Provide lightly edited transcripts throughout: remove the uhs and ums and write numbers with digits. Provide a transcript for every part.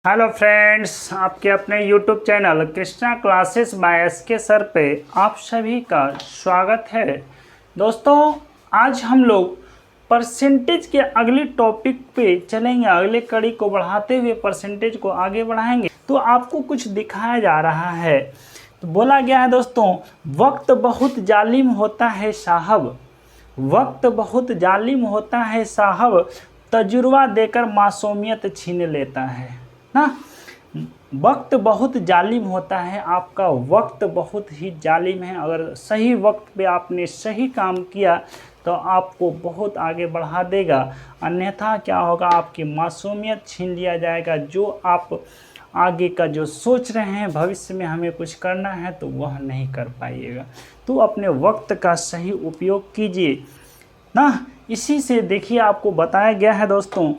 Hello friends, आपके अपने YouTube channel Krishna classes by SK sir पे आप सभी का स्वागत है। दोस्तों, आज हम लोग परसेंटेज के अगले टॉपिक पे चलेंगे। अगले कड़ी को बढ़ाते हुए परसेंटेज को आगे बढ़ाएंगे। तो आपको कुछ दिखाया जा रहा है। तो बोला गया है दोस्तों, वक्त बहुत जालिम होता है साहब, वक्त बहुत जालिम होता है साहब, तजुर्बा देकर मासूमियत छीन लेता है ना। वक्त बहुत जालिम होता है, आपका वक्त बहुत ही जालिम है। अगर सही वक्त पे आपने सही काम किया तो आपको बहुत आगे बढ़ा देगा, अन्यथा क्या होगा, आपकी मासूमियत छीन लिया जाएगा। जो आप आगे का जो सोच रहे हैं, भविष्य में हमें कुछ करना है, तो वह नहीं कर पाइएगा। तो अपने वक्त का सही उपयोग कीजिए ना। इसी से देखिए, आपको बताया गया है दोस्तों,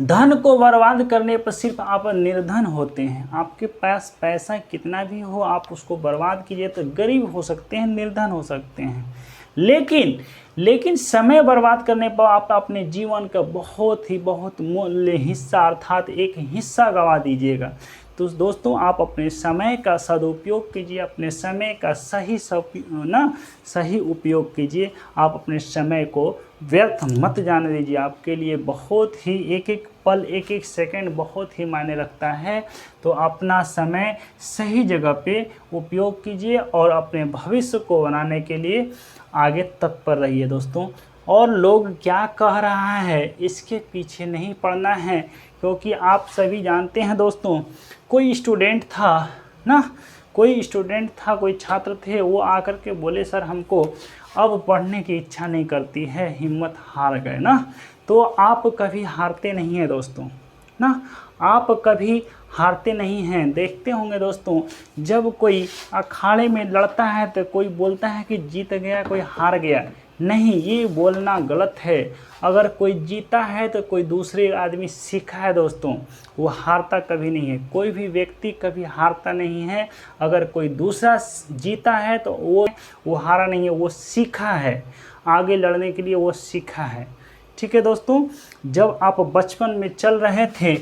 धन को बर्बाद करने पर सिर्फ आप निर्धन होते हैं। आपके पास पैसा कितना भी हो, आप उसको बर्बाद कीजिए तो गरीब हो सकते हैं, निर्धन हो सकते हैं। लेकिन समय बर्बाद करने पर आप अपने जीवन का बहुत मूल्य हिस्सा अर्थात एक हिस्सा गंवा दीजिएगा। तो दोस्तों, आप अपने समय का सदुपयोग कीजिए, अपने समय का सही उपयोग कीजिए। आप अपने समय को व्यर्थ मत जाने दीजिए। आपके लिए बहुत ही एक एक पल, एक एक सेकंड बहुत ही मायने रखता है। तो अपना समय सही जगह पे उपयोग कीजिए और अपने भविष्य को बनाने के लिए आगे तत्पर रहिए दोस्तों। और लोग क्या कह रहा है इसके पीछे नहीं पड़ना है, क्योंकि आप सभी जानते हैं दोस्तों, कोई स्टूडेंट था ना, कोई छात्र थे, वो आकर के बोले सर हमको अब पढ़ने की इच्छा नहीं करती है, हिम्मत हार गए ना। तो आप कभी हारते नहीं हैं दोस्तों ना, आप कभी हारते नहीं हैं। देखते होंगे दोस्तों, जब कोई अखाड़े में लड़ता है तो कोई बोलता है कि जीत गया, कोई हार गया। नहीं, ये बोलना गलत है। अगर कोई जीता है तो कोई दूसरे आदमी सीखा है दोस्तों, वो हारता कभी नहीं है। कोई भी व्यक्ति कभी हारता नहीं है। अगर कोई दूसरा जीता है तो वो हारा नहीं है, वो सीखा है, आगे लड़ने के लिए वो सीखा है। ठीक है दोस्तों, जब आप बचपन में चल रहे थे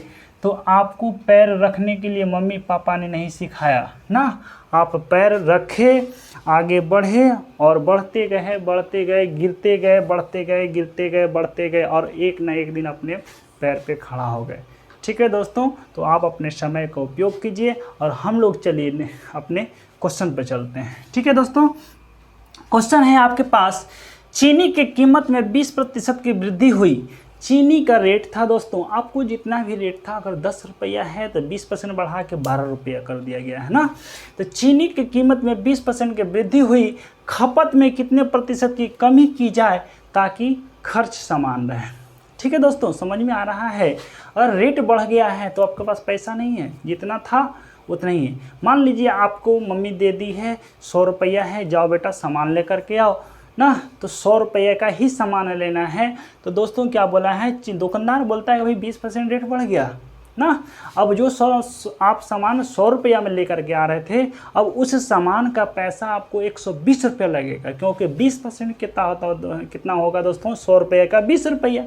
तो आपको पैर रखने के लिए मम्मी पापा ने नहीं सिखाया ना। आप पैर रखे, आगे बढ़े और बढ़ते गए, गिरते गए, बढ़ते गए और एक ना एक दिन अपने पैर पे खड़ा हो गए। ठीक है दोस्तों, तो आप अपने समय का उपयोग कीजिए और हम लोग चलिए अपने क्वेश्चन पे चलते हैं। ठीक है दोस्तों, क्वेश्चन है आपके पास, चीनी की कीमत में 20% की वृद्धि हुई। चीनी का रेट था दोस्तों, आपको जितना भी रेट था, अगर 10 रुपया है तो 20% बढ़ा के 12 रुपया कर दिया गया है ना। तो चीनी की कीमत में 20% की वृद्धि हुई, खपत में कितने प्रतिशत की कमी की जाए ताकि खर्च समान रहे। ठीक है दोस्तों, समझ में आ रहा है। अगर रेट बढ़ गया है तो आपके पास पैसा नहीं है, जितना था उतना ही है। मान लीजिए आपको मम्मी दे दी है 100 रुपया है, जाओ बेटा सामान लेकर के आओ ना, तो 100 रुपये का ही सामान लेना है। तो दोस्तों क्या बोला है, दुकानदार बोलता है भाई 20% रेट बढ़ गया ना। अब जो आप सामान 100 रुपया में लेकर के आ रहे थे, अब उस सामान का पैसा आपको 120 रुपया लगेगा, क्योंकि 20% कितना होगा दोस्तों, 100 रुपये का 20 रुपया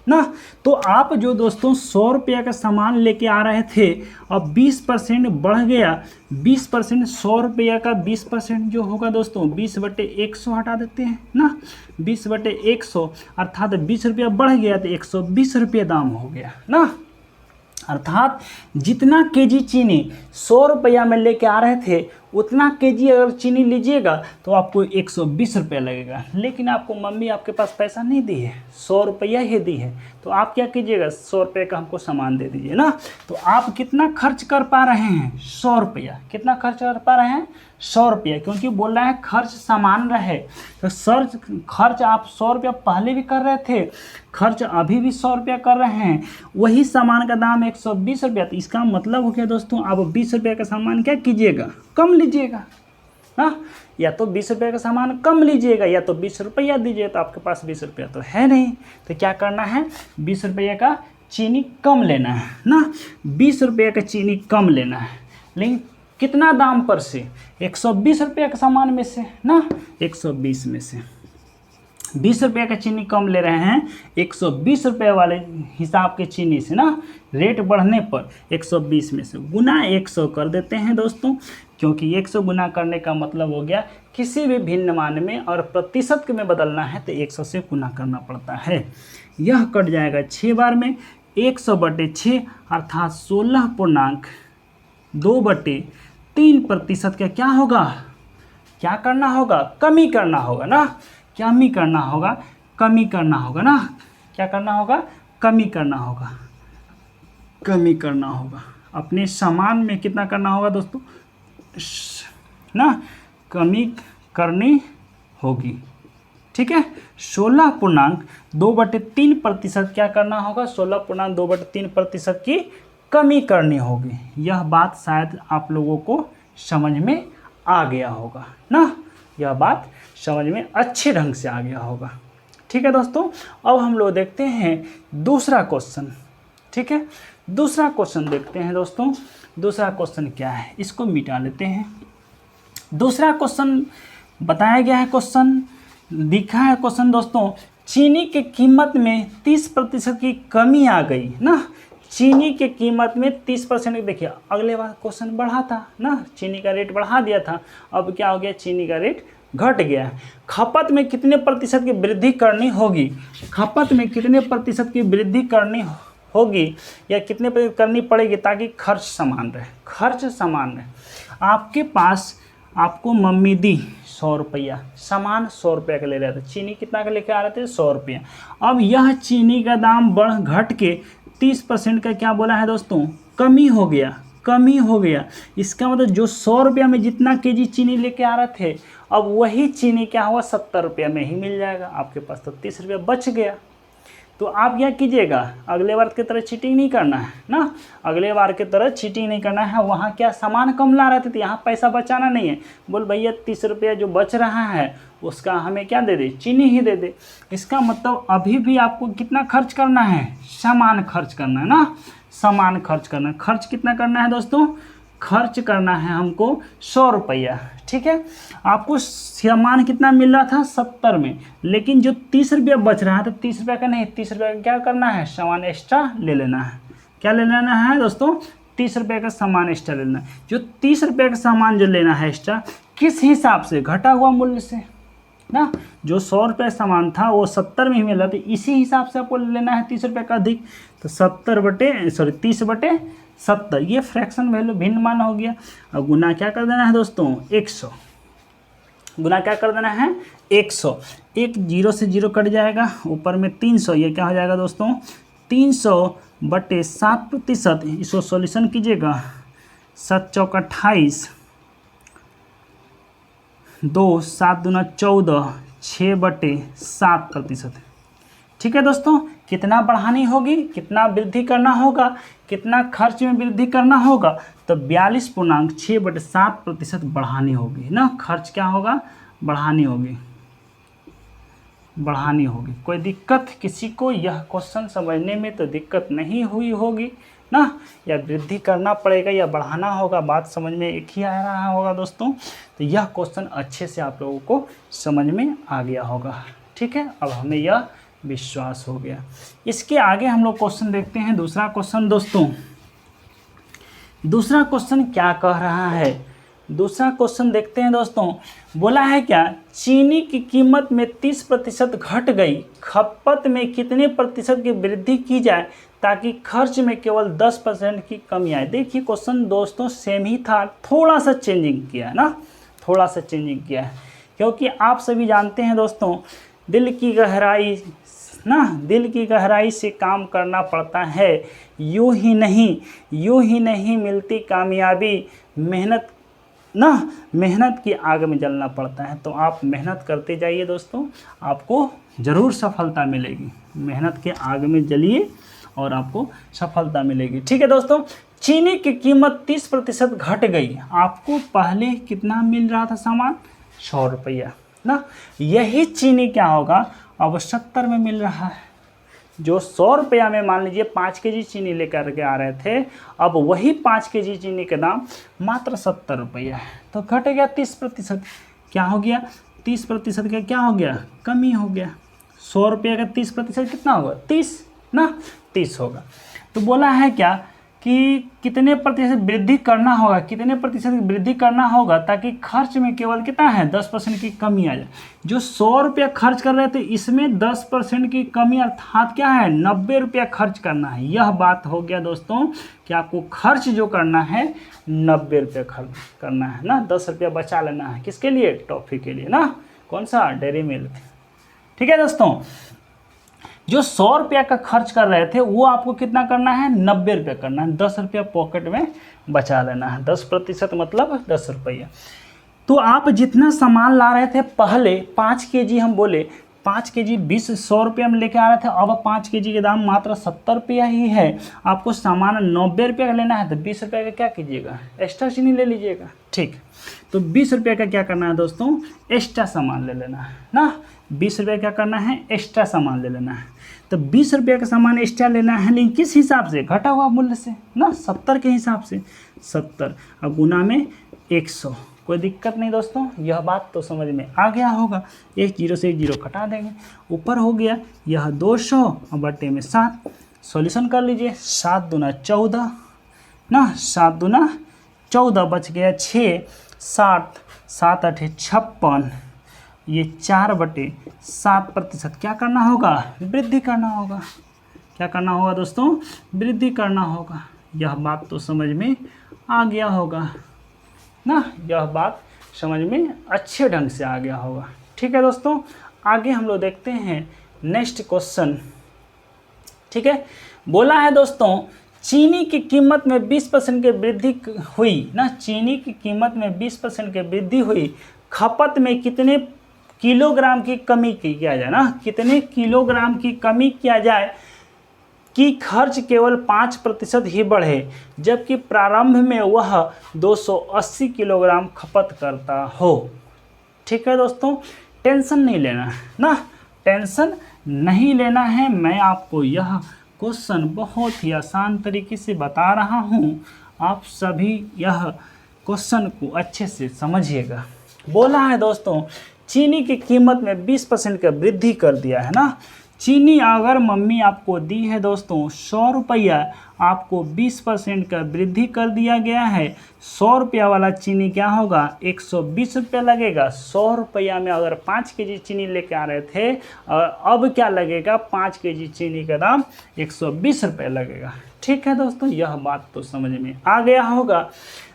ना। तो आप जो दोस्तों 100 रुपये का सामान लेके आ रहे थे, अब 20% बढ़ गया। 20% 100 रुपये का 20% जो होगा दोस्तों, 20/100 हटा देते हैं ना। 20/100 अर्थात 20 रुपया बढ़ गया तो 120 रुपये दाम हो गया ना। अर्थात जितना केजी चीनी 100 रुपया में लेके आ रहे थे, उतना केजी अगर चीनी लीजिएगा तो आपको 120 रुपया लगेगा। लेकिन आपको मम्मी आपके पास पैसा नहीं दी है, 100 रुपया ही दी है, तो आप क्या कीजिएगा, 100 रुपये का हमको सामान दे दीजिए ना। तो आप कितना खर्च कर पा रहे हैं, 100 रुपया। कितना खर्च कर पा रहे हैं, 100 रुपया, क्योंकि बोल रहा है खर्च समान रहे। तो खर्च आप 100 रुपया पहले भी कर रहे थे, खर्च अभी भी 100 रुपया कर रहे हैं, वही सामान का दाम 120 रुपया। तो इसका मतलब हो गया दोस्तों, आप 20 रुपये का सामान क्या कीजिएगा, कम लीजिएगा ना। या तो 20 रुपये का सामान कम लीजिएगा, या तो 20 रुपया दीजिए। तो आपके पास 20 रुपया तो है नहीं, तो क्या करना है, 20 रुपये का चीनी कम लेना है ना। 20 रुपये का चीनी कम लेना है, लेकिन कितना दाम पर से, 120 रुपये के सामान में से ना, 120 में से 20 रुपये का चीनी कम ले रहे हैं, 120 रुपये वाले हिसाब के चीनी से ना रेट बढ़ने पर 120 में से गुना 100 कर देते हैं दोस्तों, क्योंकि 100 गुना करने का मतलब हो गया किसी भी भिन्न मान में और प्रतिशत में बदलना है तो 100 से गुना करना पड़ता है। यह कट जाएगा 6 बार में, 100/6 अर्थात 16.2/3% का क्या होगा, क्या करना होगा, कमी करना होगा ना, कमी करना होगा, कमी करना होगा ना, क्या करना होगा, कमी करना होगा, कमी करना होगा। अपने सामान में कितना करना होगा दोस्तों ना, कमी करनी होगी। ठीक है, 16.2/3% क्या करना होगा, 16.2/3% की कमी करनी होगी। यह बात शायद आप लोगों को समझ में आ गया होगा ना, यह बात समझ में अच्छे ढंग से आ गया होगा। ठीक है दोस्तों, अब हम लोग देखते हैं दूसरा क्वेश्चन। ठीक है, दूसरा क्वेश्चन देखते हैं दोस्तों। दूसरा क्वेश्चन क्या है, इसको मिटा लेते हैं। दूसरा क्वेश्चन बताया गया है, क्वेश्चन दिखा है क्वेश्चन दोस्तों, चीनी की कीमत में 30% की कमी आ गई ना, चीनी के कीमत में 30%। देखिए अगले बार क्वेश्चन बढ़ा था ना, चीनी का रेट बढ़ा दिया था, अब क्या हो गया, चीनी का रेट घट गया है। खपत में कितने प्रतिशत की वृद्धि करनी होगी, खपत में कितने प्रतिशत की वृद्धि करनी होगी या कितने प्रतिशत करनी पड़ेगी ताकि खर्च समान रहे, खर्च समान रहे। आपके पास आपको मम्मी दी 100 रुपया, सामान 100 रुपये का ले रहे थे, चीनी कितना का लेके आ रहे थे, 100 रुपया। अब यह चीनी का दाम घट के 30% का क्या बोला है दोस्तों, कमी हो गया, कमी हो गया। इसका मतलब जो 100 रुपया में जितना केजी चीनी लेके आ रहे थे, अब वही चीनी क्या हुआ, 70 रुपया में ही मिल जाएगा। आपके पास तो 30 रुपया बच गया। तो आप क्या कीजिएगा, अगले बार की तरह चीटिंग नहीं करना है ना, अगले बार की तरह चीटिंग नहीं करना है। वहाँ क्या सामान कम ला रहे थे तो यहाँ पैसा बचाना नहीं है, बोल भैया 30 रुपया जो बच रहा है उसका हमें क्या दे दे, चीनी ही दे दे। इसका मतलब अभी भी आपको कितना खर्च करना है, सामान खर्च करना है ना, सामान खर्च करना है। खर्च कितना करना है दोस्तों, खर्च करना है हमको 100 रुपया। ठीक है, आपको सामान कितना मिल रहा था, 70 में, लेकिन जो 30 रुपया बच रहा है तो 30 रुपया का नहीं, 30 रुपया का क्या करना है, सामान एक्स्ट्रा ले लेना है। क्या ले लेना है दोस्तों, 30 रुपये का सामान एक्स्ट्रा ले लेना है। जो 30 रुपये का सामान जो लेना है एक्स्ट्रा, किस हिसाब से, घटा हुआ मूल्य से ना, जो 100 रुपये सामान था वो 70 में ही मिल रहा था, इसी हिसाब से आपको लेना है 30 रुपये का अधिक। तो 30/70, ये फ्रैक्शन वैल्यू भिन्न मान हो गया। अब गुना क्या कर देना है दोस्तों, 100, गुना क्या कर देना है 100, एक 0 से 0 कट जाएगा, ऊपर में 300, ये क्या हो जाएगा दोस्तों 300/7%। इसको सॉल्यूशन कीजिएगा, 7 चौक 28, 2 7 दूना 14, 6/7%। ठीक है दोस्तों, कितना बढ़ानी होगी, कितना वृद्धि करना होगा, कितना खर्च में वृद्धि करना होगा, तो 42.6/7% बढ़ानी होगी ना। खर्च क्या होगा, बढ़ानी होगी, बढ़ानी होगी। कोई दिक्कत किसी को यह क्वेश्चन समझने में तो दिक्कत नहीं हुई होगी ना, या वृद्धि करना पड़ेगा या बढ़ाना होगा, बात समझ में एक ही आ रहा होगा दोस्तों। तो यह क्वेश्चन अच्छे से आप लोगों को समझ में आ गया होगा। ठीक है, अब हमें यह विश्वास हो गया। इसके आगे हम लोग क्वेश्चन देखते हैं, दूसरा क्वेश्चन दोस्तों। दूसरा क्वेश्चन क्या कह रहा है, दूसरा क्वेश्चन देखते हैं दोस्तों। बोला है क्या, चीनी की कीमत में 30% घट गई, खपत में कितने प्रतिशत की वृद्धि की जाए ताकि खर्च में केवल 10% की कमी आए। देखिए क्वेश्चन दोस्तों सेम ही था, थोड़ा सा चेंजिंग किया है ना, थोड़ा सा चेंजिंग किया है, क्योंकि आप सभी जानते हैं दोस्तों, दिल की गहराई ना, दिल की गहराई से काम करना पड़ता है। यूं ही नहीं मिलती कामयाबी, मेहनत ना, मेहनत की आग में जलना पड़ता है। तो आप मेहनत करते जाइए दोस्तों, आपको ज़रूर सफलता मिलेगी। मेहनत के आग में जलिए और आपको सफलता मिलेगी। ठीक है दोस्तों, चीनी की कीमत 30% घट गई। आपको पहले कितना मिल रहा था सामान, 100 रुपया ना, यही चीनी क्या होगा अब 70 में मिल रहा है। जो 100 रुपया में मान लीजिए 5 केजी चीनी लेकर के आ रहे थे, अब वही 5 केजी चीनी का दाम मात्र 70 रुपया है, तो घट गया 30%। क्या हो गया, 30% का क्या हो गया, कमी हो गया। 100 रुपये का 30% कितना होगा, 30 ना, 30 होगा। तो बोला है क्या कि कितने प्रतिशत वृद्धि करना होगा, कितने प्रतिशत वृद्धि करना होगा ताकि खर्च में केवल कितना है 10% की कमी आ जाए। जो 100 रुपया खर्च कर रहे थे इसमें 10% की कमी अर्थात क्या है 90 रुपया खर्च करना है। यह बात हो गया दोस्तों कि आपको खर्च जो करना है 90 रुपया खर्च करना है ना, 10 रुपया बचा लेना है किसके लिए, टॉफ़ी के लिए ना, कौन सा, डेयरी मिल्क। ठीक है दोस्तों, जो 100 रुपया का खर्च कर रहे थे वो आपको कितना करना है 90 रुपया करना है, 10 रुपया पॉकेट में बचा लेना है। 10% मतलब 10 रुपया। तो आप जितना सामान ला रहे थे पहले 5 केजी, हम बोले 5 केजी 100 रुपया में लेके आ रहे थे, अब 5 केजी के दाम मात्र 70 रुपया ही है। आपको सामान 90 रुपया का लेना है तो 20 रुपया का क्या कीजिएगा, एक्स्ट्रा चीनी ले लीजिएगा। ठीक, तो 20 रुपये का क्या करना है दोस्तों, एक्स्ट्रा सामान ले लेना है ना। 20 रुपये क्या करना है, एक्स्ट्रा सामान ले लेना है। तो 20 रुपये का सामान एक्स्ट्रा लेना है, लेकिन किस हिसाब से, घटा हुआ मूल्य से ना, 70 के हिसाब से। 70 अब गुना में 100, कोई दिक्कत नहीं दोस्तों, यह बात तो समझ में आ गया होगा। एक जीरो से एक जीरो कटा देंगे, ऊपर हो गया यह 200 और बटे में 7। सॉल्यूशन कर लीजिए, 7 दूना 14 ना, 7 दूना 14 बच गया 6, 60, 7 8 56, ये 4/7% क्या करना होगा, वृद्धि करना होगा। क्या करना होगा दोस्तों, वृद्धि करना होगा। यह बात तो समझ में आ गया होगा ना, यह बात समझ में अच्छे ढंग से आ गया होगा। ठीक है दोस्तों, आगे हम लोग देखते हैं नेक्स्ट क्वेश्चन। ठीक है, बोला है दोस्तों चीनी की कीमत में 20% की वृद्धि हुई ना, चीनी की कीमत में 20% की वृद्धि हुई, खपत में कितने किलोग्राम की कमी किया जाए ना, कितने किलोग्राम की कमी किया जाए कि खर्च केवल 5% ही बढ़े, जबकि प्रारंभ में वह 280 किलोग्राम खपत करता हो। ठीक है दोस्तों, टेंशन नहीं लेना है ना, टेंशन नहीं लेना है। मैं आपको यह क्वेश्चन बहुत ही आसान तरीके से बता रहा हूँ, आप सभी यह क्वेश्चन को अच्छे से समझिएगा। बोला है दोस्तों चीनी की कीमत में 20% का वृद्धि कर दिया है ना। चीनी अगर मम्मी आपको दी है दोस्तों 100 रुपया, आपको 20% का वृद्धि कर दिया गया है। 100 रुपया वाला चीनी क्या होगा, 120 रुपया लगेगा। 100 रुपया में अगर 5 केजी चीनी लेके आ रहे थे और अब क्या लगेगा, 5 केजी चीनी का दाम 120 रुपये लगेगा। ठीक है दोस्तों, यह बात तो समझ में आ गया होगा।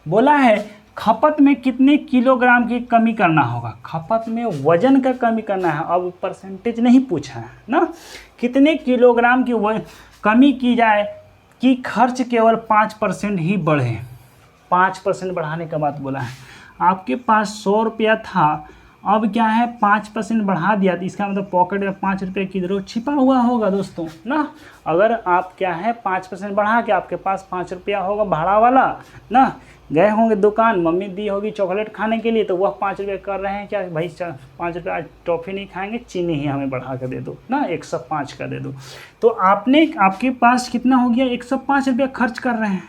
बोला है खपत में कितने किलोग्राम की कमी करना होगा, खपत में वजन का कमी करना है, अब परसेंटेज नहीं पूछा है ना। कितने किलोग्राम की कमी की जाए कि खर्च केवल 5% ही बढ़े। 5% बढ़ाने का बात बोला है। आपके पास 100 रुपया था, अब क्या है 5% बढ़ा दिया, तो इसका मतलब पॉकेट में 5 रुपये की जरूर छिपा हुआ होगा दोस्तों ना। अगर आप क्या है 5% बढ़ा के आपके पास 5 रुपया होगा भाड़ा वाला ना, गए होंगे दुकान, मम्मी दी होगी चॉकलेट खाने के लिए, तो वह 5 रुपये कर रहे हैं क्या, भाई 5 रुपये आज टॉफ़ी नहीं खाएंगे, चीनी ही हमें बढ़ा कर दे दो ना, 105 का दे दो। तो आपके पास कितना हो गया, 105 रुपया खर्च कर रहे हैं,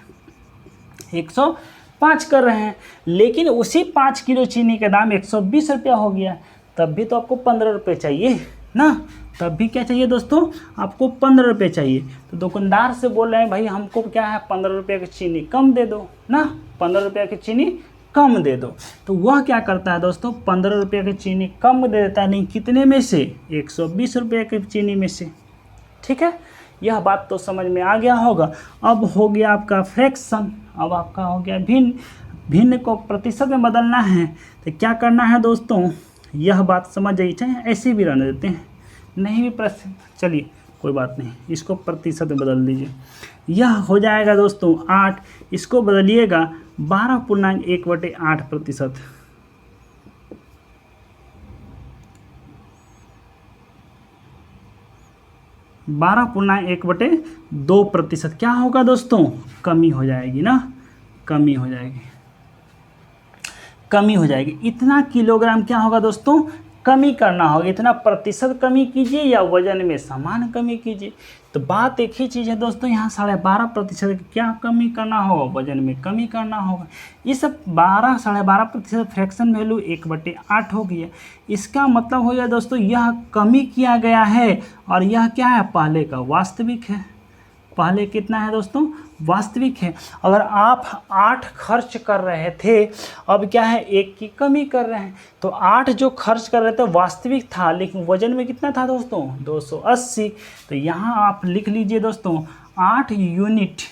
105 कर रहे हैं, लेकिन उसी 5 किलो चीनी का दाम 120 रुपया हो गया। तब भी तो आपको 15 रुपये चाहिए ना, तब भी क्या चाहिए दोस्तों, आपको 15 रुपये चाहिए। तो दुकानदार से बोल रहे हैं भाई हमको क्या है 15 रुपये की चीनी कम दे दो ना, 15 रुपये की चीनी कम दे दो। तो वह क्या करता है दोस्तों, 15 रुपये की चीनी कम दे देता है, नहीं कितने में से, 120 रुपये की चीनी में से। ठीक है, यह बात तो समझ में आ गया होगा। अब हो गया आपका फ्रैक्शन, अब आपका हो गया भिन्न। भिन्न को प्रतिशत में बदलना है तो क्या करना है दोस्तों, यह बात समझ जाइए, चाहे ऐसे भी रहने देते हैं, नहीं भी प्रतिशत, चलिए कोई बात नहीं, इसको प्रतिशत में बदल दीजिए। यह हो जाएगा दोस्तों 8, इसको बदलिएगा 12.1/8%। 12.1/2% क्या होगा दोस्तों, कमी हो जाएगी ना, कमी हो जाएगी। इतना किलोग्राम क्या होगा दोस्तों, कमी करना होगा, इतना प्रतिशत कमी कीजिए या वजन में समान कमी कीजिए। तो बात एक ही चीज़ है दोस्तों, यहाँ 12.5% क्या कमी करना होगा, वजन में कमी करना होगा। ये सब 12.5% फ्रैक्शन वैल्यू 1/8 हो गया। इसका मतलब हो गया दोस्तों यह कमी किया गया है और यह क्या है, पहले का वास्तविक है। पहले कितना है दोस्तों, वास्तविक है। अगर आप 8 खर्च कर रहे थे, अब क्या है 1 की कमी कर रहे हैं, तो 8 जो खर्च कर रहे थे वास्तविक था, लेकिन वजन में कितना था दोस्तों, 280। तो यहाँ आप लिख लीजिए दोस्तों 8 यूनिट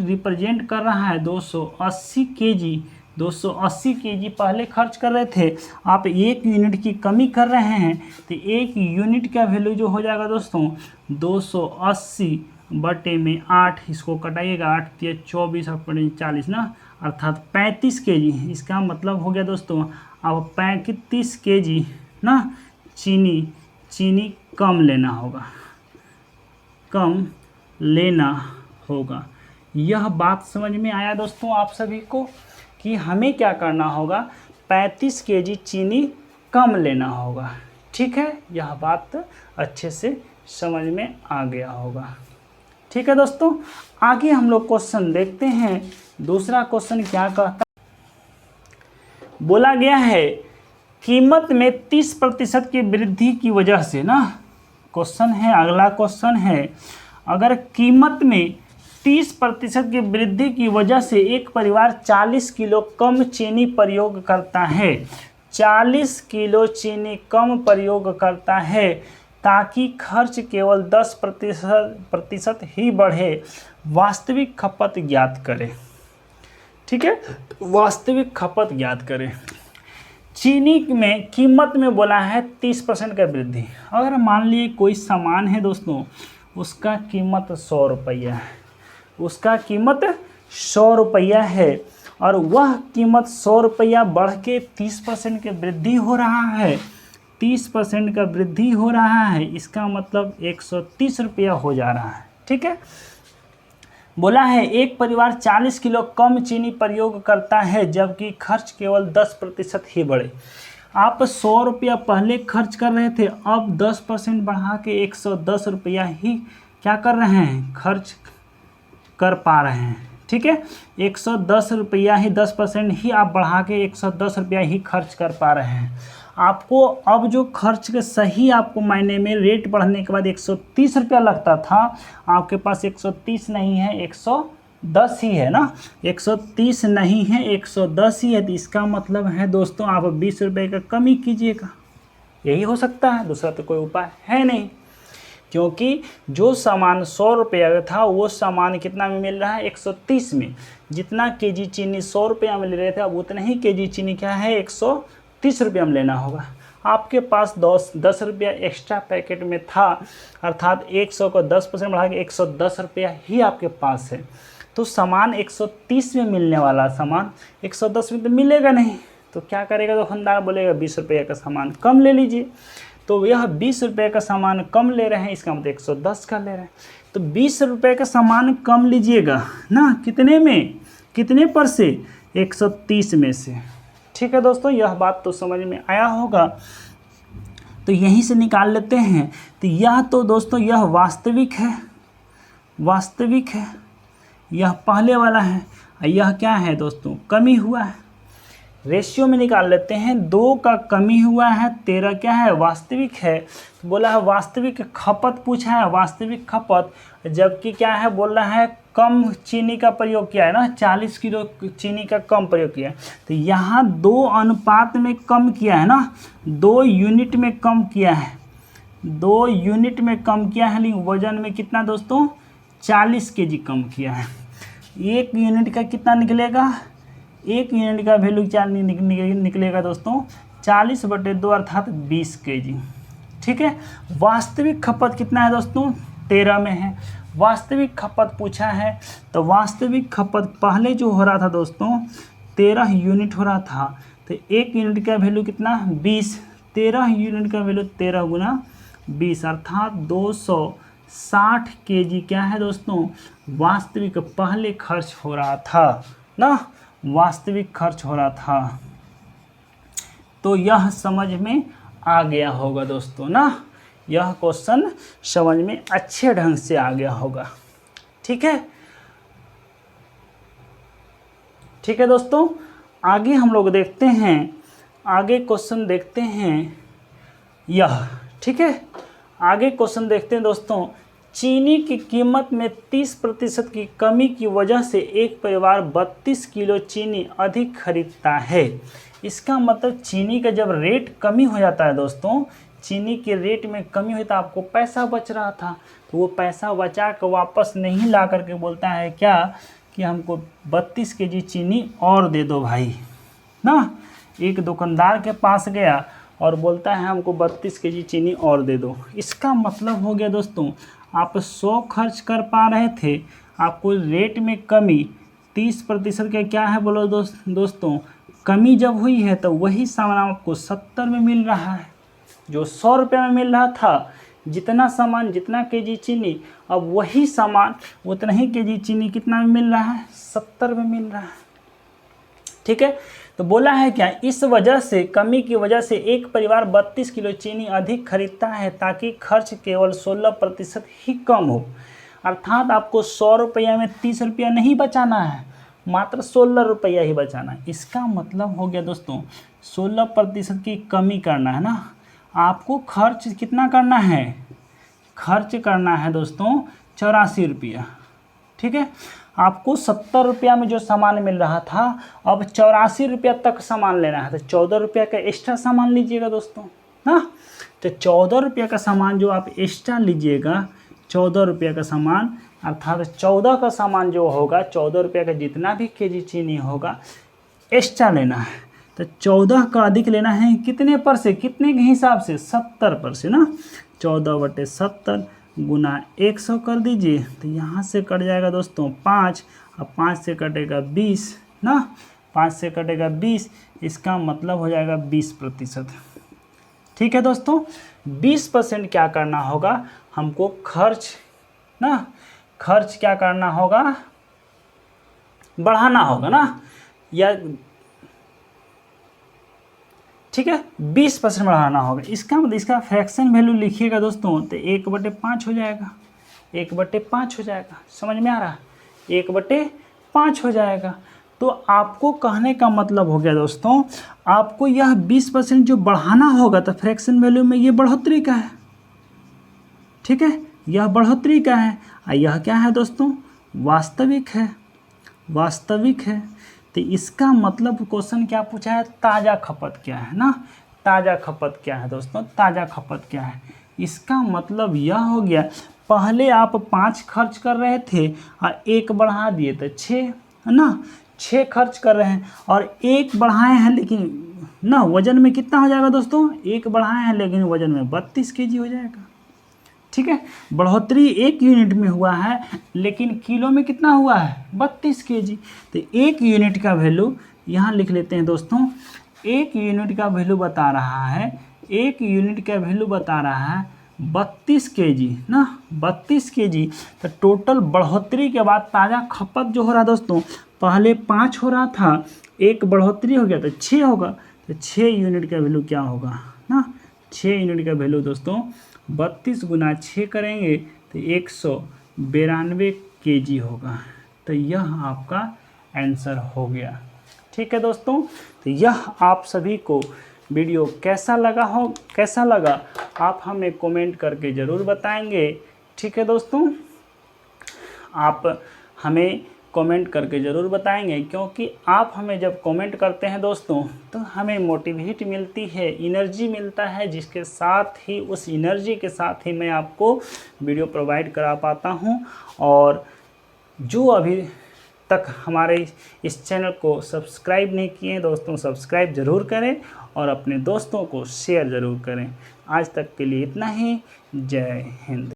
रिप्रेजेंट कर रहा है 280 केजी। 280 केजी पहले खर्च कर रहे थे, आप 1 यूनिट की कमी कर रहे हैं, तो 1 यूनिट का वैल्यू जो हो जाएगा दोस्तों 280 बटे में 8, इसको कटाइएगा, 8 या 24 और 40 ना, अर्थात 35 केजी। इसका मतलब हो गया दोस्तों अब 35 केजी ना चीनी कम लेना होगा। यह बात समझ में आया दोस्तों आप सभी को कि हमें क्या करना होगा, 35 केजी चीनी कम लेना होगा। ठीक है, यह बात अच्छे से समझ में आ गया होगा। ठीक है दोस्तों, आगे हम लोग क्वेश्चन देखते हैं। दूसरा क्वेश्चन क्या कहता, बोला गया है कीमत में 30% की वृद्धि की वजह से ना, क्वेश्चन है, अगला क्वेश्चन है, अगर कीमत में 30% की वृद्धि की वजह से एक परिवार 40 किलो कम चीनी प्रयोग करता है, 40 किलो चीनी कम प्रयोग करता है, ताकि खर्च केवल 10% ही बढ़े, वास्तविक खपत ज्ञात करें। ठीक है, वास्तविक खपत ज्ञात करें। चीनी में कीमत में बोला है 30% का वृद्धि। अगर मान लिए कोई सामान है दोस्तों, उसका कीमत 100 रुपया है, उसका कीमत 100 रुपया है, और वह कीमत 100 रुपया बढ़ के 30% की वृद्धि हो रहा है, 30% का वृद्धि हो रहा है, इसका मतलब 130 रुपया हो जा रहा है। ठीक है, बोला है एक परिवार 40 किलो कम चीनी प्रयोग करता है, जबकि खर्च केवल 10% ही बढ़े। आप 100 रुपया पहले खर्च कर रहे थे, अब 10% बढ़ा के 110 रुपया ही क्या कर रहे हैं, खर्च कर पा रहे हैं। ठीक है, 110 रुपया ही, 10% ही आप बढ़ा के 110 रुपया ही खर्च कर पा रहे हैं। आपको अब जो खर्च के सही आपको मायने में रेट बढ़ने के बाद 130 रुपया लगता था, आपके पास 130 नहीं है, 110 ही है ना, 130 नहीं है, 110 ही है। तो इसका मतलब है दोस्तों आप 20 रुपये का कमी कीजिएगा, यही हो सकता है, दूसरा तो कोई उपाय है नहीं। क्योंकि जो सामान 100 रुपये का था, वो सामान कितना में मिल रहा है, 130 में। जितना केजी चीनी 100 रुपया में ले रहे थे, अब उतना ही केजी चीनी क्या है, 130 रुपया में लेना होगा। आपके पास 10 रुपया एक्स्ट्रा पैकेट में था, अर्थात 100 को 10% बढ़ा के 110 रुपया ही आपके पास है। तो सामान 130 में मिलने वाला सामान 110 में तो मिलेगा नहीं, तो क्या करेगा दुकानदार, बोलेगा 20 रुपये का सामान कम ले लीजिए। तो यह 20 रुपये का सामान कम ले रहे हैं, इसका मतलब 110 का ले रहे हैं। तो 20 रुपये का सामान कम लीजिएगा ना, कितने में, कितने पर से, 130 में से। ठीक है दोस्तों, यह बात तो समझ में आया होगा। तो यहीं से निकाल लेते हैं। तो यह तो दोस्तों यह वास्तविक है, वास्तविक है, यह पहले वाला है, यह क्या है दोस्तों, कमी हुआ है। रेशियो में निकाल लेते हैं, 2 का कमी हुआ है, 13 क्या है, वास्तविक है। तो बोला है वास्तविक खपत पूछा है, वास्तविक खपत, जबकि क्या है, बोल रहा है कम चीनी का प्रयोग किया है ना, 40 किलो चीनी का कम प्रयोग किया है। तो यहाँ 2 अनुपात में कम किया है ना, 2 यूनिट में कम किया है, 2 यूनिट में कम किया है, लेकिन वजन में कितना दोस्तों, 40 केजी कम किया है। 1 यूनिट का कितना निकलेगा, 1 यूनिट का वैल्यू क्या निकलेगा दोस्तों, 40/2 अर्थात 20 केजी। ठीक है, वास्तविक खपत कितना है दोस्तों, 13 में है। वास्तविक खपत पूछा है, तो वास्तविक खपत पहले जो हो रहा था दोस्तों 13 यूनिट हो रहा था, तो 1 यूनिट का वैल्यू कितना, 20, 13 यूनिट का वैल्यू 13 गुना 20 अर्थात 260 केजी क्या है दोस्तों, वास्तविक पहले खर्च हो रहा था ना, वास्तविक खर्च हो रहा था। तो यह समझ में आ गया होगा दोस्तों ना, यह क्वेश्चन समझ में अच्छे ढंग से आ गया होगा। ठीक है, ठीक है दोस्तों, आगे हम लोग देखते हैं, आगे क्वेश्चन देखते हैं यह। ठीक है, आगे क्वेश्चन देखते हैं दोस्तों। चीनी की कीमत में 30% की कमी की वजह से एक परिवार 32 किलो चीनी अधिक खरीदता है। इसका मतलब चीनी का जब रेट कमी हो जाता है दोस्तों, चीनी के रेट में कमी हुई तो आपको पैसा बच रहा था, तो वो पैसा बचा कर वापस नहीं ला करके बोलता है क्या कि हमको 32 केजी चीनी और दे दो भाई ना। एक दुकानदार के पास गया और बोलता है हमको 32 केजी चीनी और दे दो। इसका मतलब हो गया दोस्तों, आप 100 खर्च कर पा रहे थे, आपको रेट में कमी 30% का क्या है बोलो दोस्तों, कमी जब हुई है तो वही सामान आपको 70 में मिल रहा है। जो 100 रुपये में मिल रहा था, जितना सामान जितना केजी चीनी, अब वही सामान उतना ही केजी चीनी कितना में मिल रहा है, 70 में मिल रहा है। ठीक है, तो बोला है क्या, इस वजह से कमी की वजह से एक परिवार 32 किलो चीनी अधिक खरीदता है ताकि खर्च केवल 16% ही कम हो। अर्थात आपको 100 रुपया में 30 रुपया नहीं बचाना है, मात्र 16 रुपया ही बचाना है। इसका मतलब हो गया दोस्तों 16% की कमी करना है ना। आपको खर्च कितना करना है, खर्च करना है दोस्तों 84 रुपया। ठीक है, आपको 70 रुपया में जो सामान मिल रहा था, अब 84 रुपया तक सामान लेना है, तो 14 रुपया का एक्स्ट्रा सामान लीजिएगा दोस्तों ना। तो 14 रुपया का सामान जो आप एक्स्ट्रा लीजिएगा, 14 रुपया का सामान, अर्थात 14 का सामान जो होगा, 14 रुपया का जितना भी केजी चीनी होगा एक्स्ट्रा लेना है। तो 14 का अधिक लेना है कितने पर से, कितने के हिसाब से, 70 पर से ना। 14/70 गुना 100 कर दीजिए, तो यहाँ से कट जाएगा दोस्तों 5, अब 5 से कटेगा 20 ना, 5 से कटेगा 20, इसका मतलब हो जाएगा 20%। ठीक है दोस्तों, 20% क्या करना होगा हमको, खर्च ना, खर्च क्या करना होगा, बढ़ाना होगा ना, या ठीक है 20% बढ़ाना होगा। इसका मतलब इसका फ्रैक्शन वैल्यू लिखिएगा दोस्तों, तो 1/5 हो जाएगा, 1/5 हो जाएगा। समझ में आ रहा है, 1/5 हो जाएगा। तो आपको कहने का मतलब हो गया दोस्तों, आपको यह 20% जो बढ़ाना होगा तो फ्रैक्शन वैल्यू में ये बढ़ोतरी का है। ठीक है, यह बढ़ोतरी का है, और यह क्या है दोस्तों, वास्तविक है, वास्तविक है। तो इसका मतलब क्वेश्चन क्या पूछा है, ताज़ा खपत क्या है ना, ताज़ा खपत क्या है दोस्तों, ताज़ा खपत क्या है। इसका मतलब यह हो गया, पहले आप 5 खर्च कर रहे थे और 1 बढ़ा दिए तो 6 है ना, 6 खर्च कर रहे हैं और 1 बढ़ाए हैं, लेकिन ना वजन में कितना हो जाएगा दोस्तों, 1 बढ़ाए हैं लेकिन वजन में 32 केजी हो जाएगा। ठीक है, बढ़ोतरी 1 यूनिट में हुआ है, लेकिन किलो में कितना हुआ है, 32 केजी। तो 1 यूनिट का वैल्यू यहाँ लिख लेते हैं दोस्तों, 1 यूनिट का वैल्यू बता रहा है, 1 यूनिट का वैल्यू बता रहा है 32 केजी ना, 32 केजी। तो टोटल बढ़ोतरी के बाद ताज़ा खपत जो हो रहा है दोस्तों, पहले 5 हो रहा था, 1 बढ़ोतरी हो गया तो 6 होगा, तो 6 यूनिट का वैल्यू क्या होगा ना, 6 यूनिट का वैल्यू दोस्तों 32 गुना 6 करेंगे तो 192 केजी होगा। तो यह आपका आंसर हो गया। ठीक है दोस्तों, तो यह आप सभी को वीडियो कैसा लगा आप हमें कमेंट करके ज़रूर बताएंगे। ठीक है दोस्तों, आप हमें कमेंट करके ज़रूर बताएंगे, क्योंकि आप हमें जब कमेंट करते हैं दोस्तों तो हमें मोटिवेट मिलती है, एनर्जी मिलता है, जिसके साथ ही उस एनर्जी के साथ ही मैं आपको वीडियो प्रोवाइड करा पाता हूं। और जो अभी तक हमारे इस चैनल को सब्सक्राइब नहीं किए हैं दोस्तों, सब्सक्राइब ज़रूर करें और अपने दोस्तों को शेयर ज़रूर करें। आज तक के लिए इतना ही। जय हिंद।